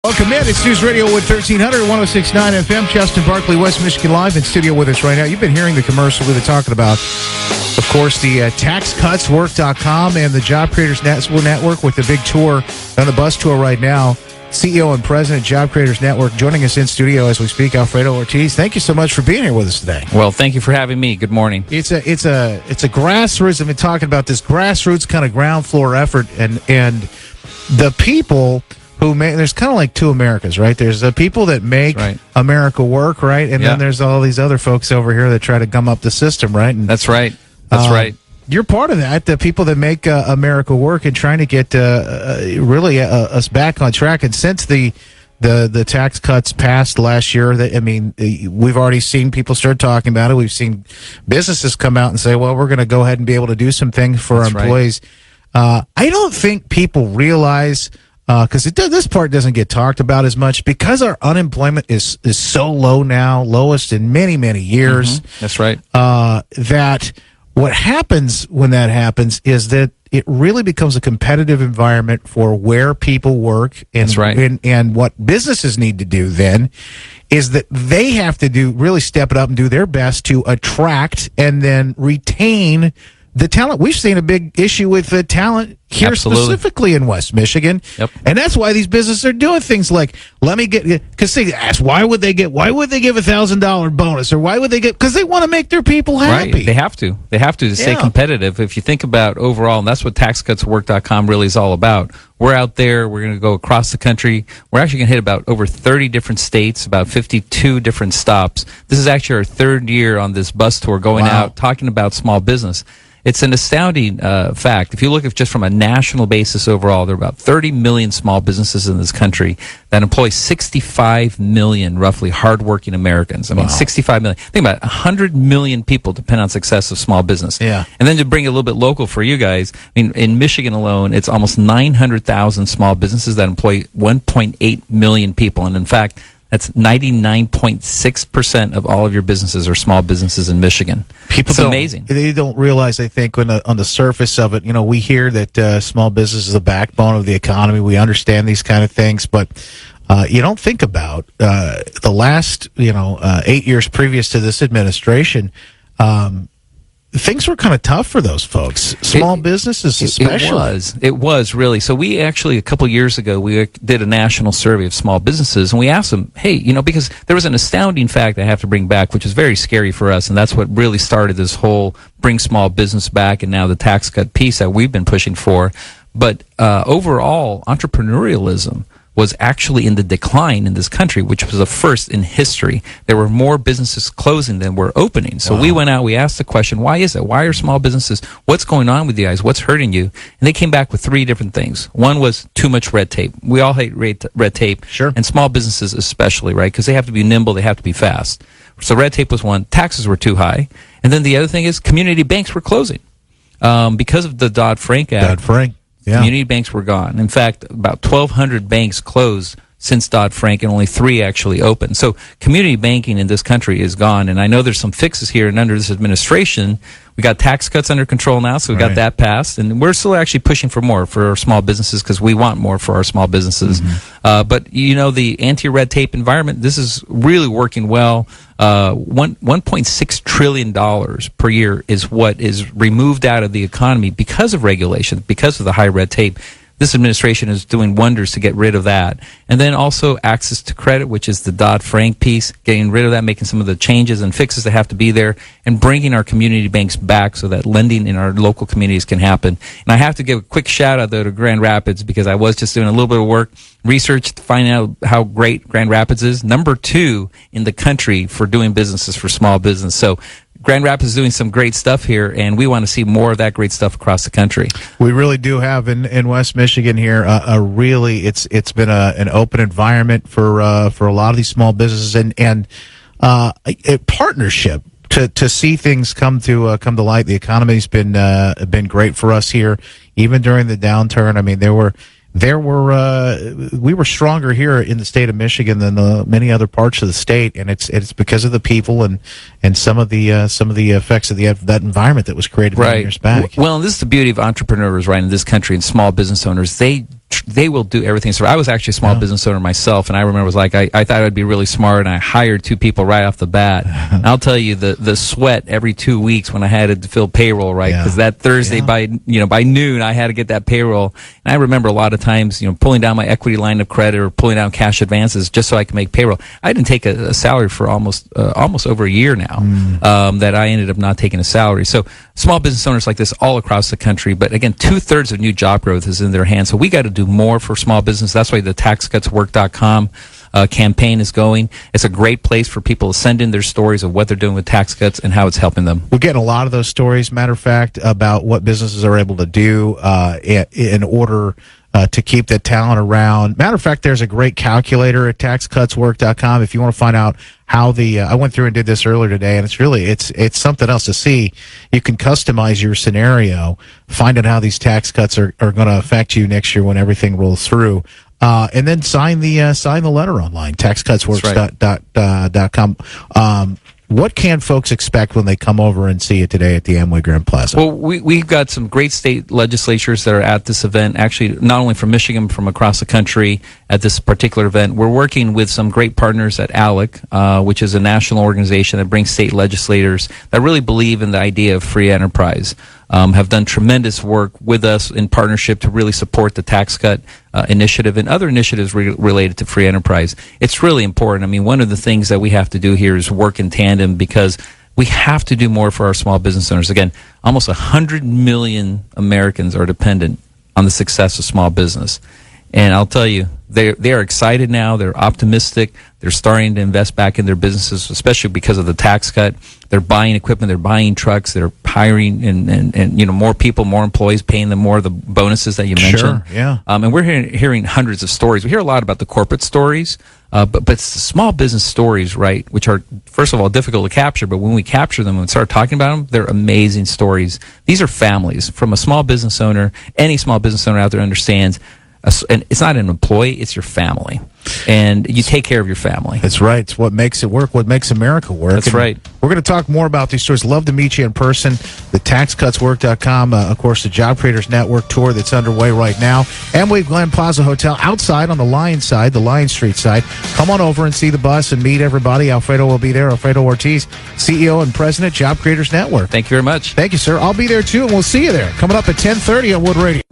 Welcome in. It's News Radio with 1300, 106.9 FM. Chester, Barclay, West Michigan Live in studio with us right now. You've been hearing the commercial we've been talking about. Of course, the taxcutswork.com and the Job Creators Network with the big tour on the bus tour right now. CEO and President, Job Creators Network, joining us in studio as we speak, Alfredo Ortiz. Thank you so much for being here with us today. Well, thank you for having me. Good morning. It's a grassroots. I've been talking about this grassroots kind of ground floor effort, and the people who make, there's kind of like two Americas, right? There's the people that make America work, right? And then there's all these other folks over here that try to gum up the system, right? And, that's right. That's right. You're part of that, the people that make America work and trying to get really us back on track. And since the tax cuts passed last year, we've already seen people start talking about it. We've seen businesses come out and say, well, we're going to go ahead and be able to do some things for our employees. I don't think people realize, because this part doesn't get talked about as much, because our unemployment is so low now, lowest in many, many years. Mm-hmm. That's right. That what happens when that happens is that it really becomes a competitive environment for where people work. And, that's right. And what businesses need to do then is that they have to really step it up and do their best to attract and then retain the talent. We've seen a big issue with the talent here, specifically in West Michigan. Yep. And that's why these businesses are doing things like, because they ask, why would they give $1,000 bonus, or why would they get, because they want to make their people happy. Right. They have to stay competitive. If you think about overall, and that's what taxcutswork.com really is all about. We're out there, we're going to go across the country. We're actually going to hit about over 30 different states, about 52 different stops. This is actually our third year on this bus tour, going out, talking about small business. It's an astounding fact. If you look at just from a national basis overall, there are about 30 million small businesses in this country that employ 65 million, roughly, hardworking Americans. I mean, 65 million. Think about it, 100 million people depend on success of small business. Yeah. And then to bring it a little bit local for you guys, I mean, in Michigan alone, it's almost 900,000 small businesses that employ 1.8 million people. And in fact, that's 99.6% of all of your businesses are small businesses in Michigan. It's amazing. They don't realize, I think, on the surface of it, we hear that small business is the backbone of the economy. We understand these kind of things, but you don't think about the last 8 years previous to this administration. Things were kind of tough for those folks. Small businesses especially. It was really. So we actually, a couple years ago, we did a national survey of small businesses, and we asked them, hey, because there was an astounding fact I have to bring back, which is very scary for us, and that's what really started this whole bring small business back, and now the tax cut piece that we've been pushing for. But overall, entrepreneurialism was actually in the decline in this country, which was the first in history. There were more businesses closing than were opening. So we went out, we asked the question, why is that? Why are small businesses, what's going on with you guys? What's hurting you? And they came back with three different things. One was too much red tape. We all hate red tape. Sure. And small businesses especially, right? Because they have to be nimble, they have to be fast. So red tape was one. Taxes were too high. And then the other thing is community banks were closing. Because of the Dodd-Frank Act. Yeah. Community banks were gone. In fact, about 1,200 banks closed since Dodd-Frank, and only 3 actually opened. So community banking in this country is gone, and I know there's some fixes here, and under this administration, we got tax cuts under control now, so we got that passed, and we're still actually pushing for more for our small businesses because we want more for our small businesses. Mm-hmm. But, the anti-red tape environment, this is really working well. $1.6 trillion per year is what is removed out of the economy because of regulation, because of the high red tape. This administration is doing wonders to get rid of that. And then also access to credit, which is the Dodd-Frank piece, getting rid of that, making some of the changes and fixes that have to be there, and bringing our community banks back so that lending in our local communities can happen. And I have to give a quick shout out, though, to Grand Rapids, because I was just doing a little bit of work, research to find out how great Grand Rapids is. Number 2 in the country for doing businesses for small business. So Grand Rapids is doing some great stuff here, and we want to see more of that great stuff across the country. We really do have in West Michigan here it's been an open environment for a lot of these small businesses and a partnership to see things come to light. The economy's been great for us here, even during the downturn. I mean, we were stronger here in the state of Michigan than many other parts of the state, and it's because of the people and some of the effects of that environment that was created many years back. Well, this is the beauty of entrepreneurs, right, in this country, and small business owners. They they will do everything. So I was actually a small business owner myself, and I remember it was like I thought I'd be really smart, and I hired 2 people right off the bat. And I'll tell you the sweat every 2 weeks when I had to fill payroll, right? Because that Thursday by noon I had to get that payroll. And I remember a lot of times pulling down my equity line of credit or pulling down cash advances just so I could make payroll. I didn't take a salary for almost over a year now. That I ended up not taking a salary. So small business owners like this all across the country, but again, 2/3 of new job growth is in their hands. So we got to do more for small business. That's why the taxcutswork.com campaign is going. It's a great place for people to send in their stories of what they're doing with tax cuts and how it's helping them. We're getting a lot of those stories, matter of fact, about what businesses are able to do in order to keep the talent around. Matter of fact, there's a great calculator at taxcutswork.com if you want to find out how I went through and did this earlier today, and it's something else to see. You can customize your scenario, find out how these tax cuts are going to affect you next year when everything rolls through. And then sign the letter online, taxcutsworks.com. What can folks expect when they come over and see you today at the Amway Grand Plaza? Well, we've got some great state legislatures that are at this event, actually not only from Michigan, from across the country at this particular event. We're working with some great partners at ALEC, which is a national organization that brings state legislators that really believe in the idea of free enterprise. Have done tremendous work with us in partnership to really support the tax cut initiative and other initiatives related to free enterprise. It's really important. I mean, one of the things that we have to do here is work in tandem because we have to do more for our small business owners. Again, almost 100 million Americans are dependent on the success of small business. And I'll tell you, they are excited now. They're optimistic. They're starting to invest back in their businesses, especially because of the tax cut. They're buying equipment. They're buying trucks. They're hiring and more people, more employees, paying them more of the bonuses that you mentioned. Sure, yeah. And we're hearing hundreds of stories. We hear a lot about the corporate stories, but it's the small business stories, right, which are, first of all, difficult to capture. But when we capture them and start talking about them, they're amazing stories. These are families. From a small business owner, any small business owner out there understands, and it's not an employee, it's your family. And you take care of your family. That's right. It's what makes it work, what makes America work. That's right. We're going to talk more about these stories. Love to meet you in person. The taxcutswork.com, of course, the Job Creators Network tour that's underway right now. Amway Glen Plaza Hotel outside on the Lion side, the Lion Street side. Come on over and see the bus and meet everybody. Alfredo will be there. Alfredo Ortiz, CEO and President, Job Creators Network. Thank you very much. Thank you, sir. I'll be there too, and we'll see you there. Coming up at 10:30 on Wood Radio.